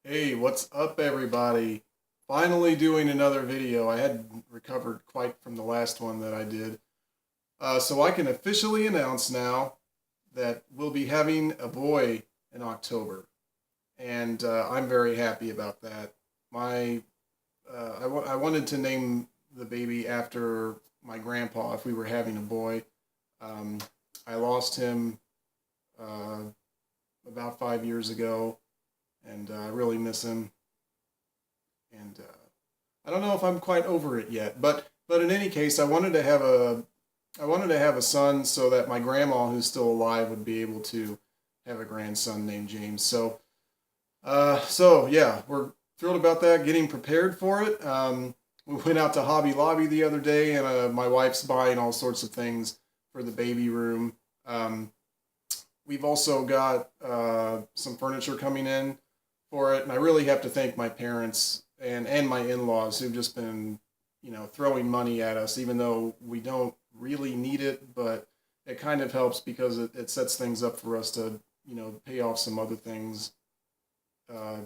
Hey, what's up, everybody? Finally doing another video. I had recovered quite from the last one that I did. So I can officially announce now that we'll be having a boy in October. And I'm very happy about that. My, I wanted to name the baby after my grandpa if we were having a boy. Um, I lost him uh, about 5 years ago, and I really miss him. And I don't know if I'm quite over it yet, but in any case, I wanted to have a son so that my grandma, who's still alive, would be able to have a grandson named James. So yeah, we're thrilled about that. Getting prepared for it. We went out to Hobby Lobby the other day, and my wife's buying all sorts of things for the baby room. Um, we've also got some furniture coming in for it, and I really have to thank my parents and my in-laws who've just been, throwing money at us, even though we don't really need it, but it kind of helps because it sets things up for us to, pay off some other things, uh,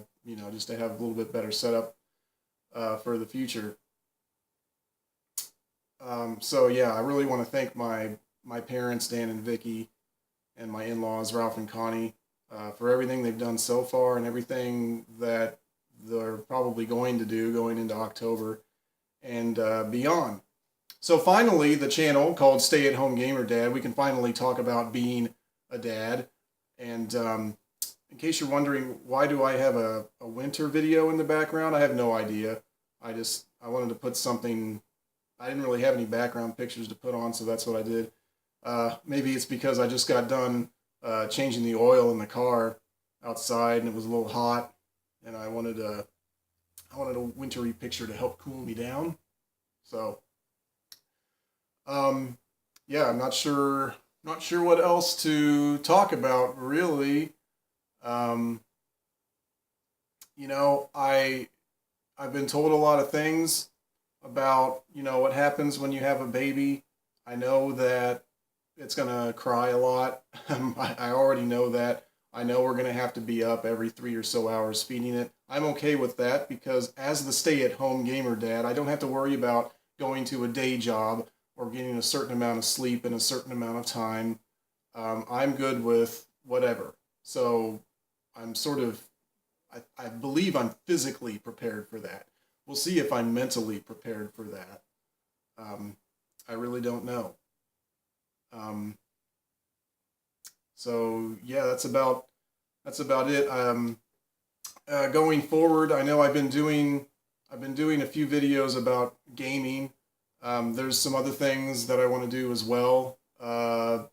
just to have a little bit better setup for the future. So yeah, I really want to thank my parents, Dan and Vicky, and my in-laws, Ralph and Connie, for everything they've done so far and everything that they're probably going to do going into October and beyond. So finally, the channel called Stay at Home Gamer Dad, we can finally talk about being a dad. And in case you're wondering, why do I have a winter video in the background? I have no idea. I wanted to put something. I didn't really have any background pictures to put on, so that's what I did. Maybe it's because I just got done changing the oil in the car outside, and it was a little hot, and I wanted a wintry picture to help cool me down. So, um, yeah, I'm not sure what else to talk about really. Um, I've been told a lot of things about what happens when you have a baby. I know that it's gonna cry a lot. I already know that. I know we're gonna have to be up every 3 or so hours feeding it. I'm okay with that because as the stay-at-home gamer dad, I don't have to worry about going to a day job or getting a certain amount of sleep in a certain amount of time. I'm good with whatever. So I'm sort of, I believe I'm physically prepared for that. We'll see if I'm mentally prepared for that. Um, I really don't know. Um, so yeah, that's about it. Going forward, I know I've been doing a few videos about gaming. There's some other things that I want to do as well. For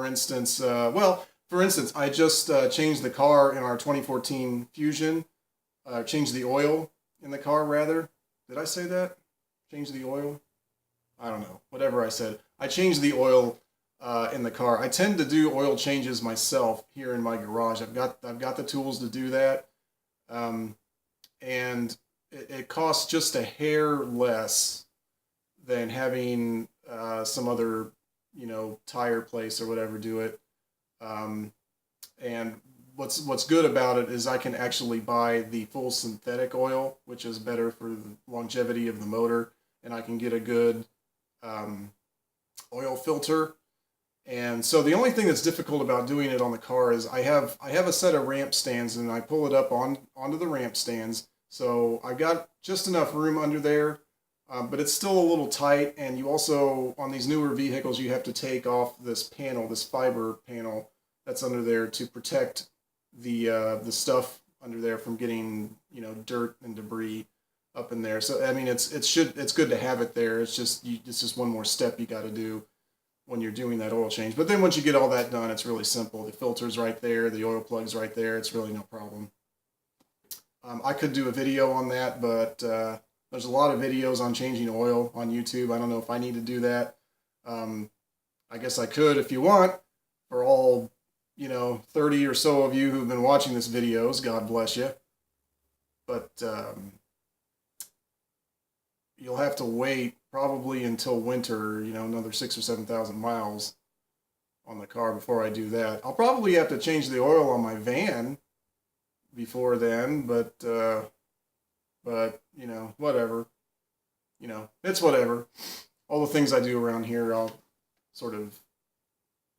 instance, for instance, I just changed the car in our 2014 Fusion. Changed the oil in the car, rather. Did I say that? Change the oil? I don't know. Whatever I said. I changed the oil in the car. I tend to do oil changes myself here in my garage. I've got the tools to do that, um, and it costs just a hair less than having some other tire place or whatever do it. Um, and what's good about it is I can actually buy the full synthetic oil, which is better for the longevity of the motor, and I can get a good um, oil filter. And so the only thing that's difficult about doing it on the car is I have a set of ramp stands and I pull it up onto the ramp stands. So I've got just enough room under there, but it's still a little tight. And you also on these newer vehicles you have to take off this panel, this fiber panel that's under there to protect the stuff under there from getting dirt and debris up in there. So I mean it's good to have it there. It's just one more step you got to do when you're doing that oil change. But then once you get all that done, it's really simple. The filter's right there, the oil plug's right there. It's really no problem. I could do a video on that, but there's a lot of videos on changing oil on YouTube. I don't know if I need to do that. Um, I guess I could if you want. For all 30 or so of you who've been watching this videos, God bless you. But you'll have to wait probably until winter, another 6 or 7 thousand miles on the car before I do that. I'll probably have to change the oil on my van before then, but you know, whatever. You know, it's whatever. All the things I do around here, I'll sort of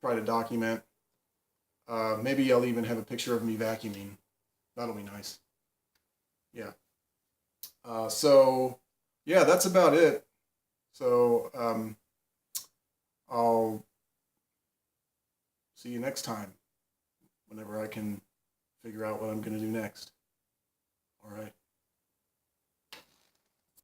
try to document. Maybe I'll even have a picture of me vacuuming. That'll be nice. Yeah. So yeah, that's about it. So I'll see you next time whenever I can figure out what I'm going to do next. All right.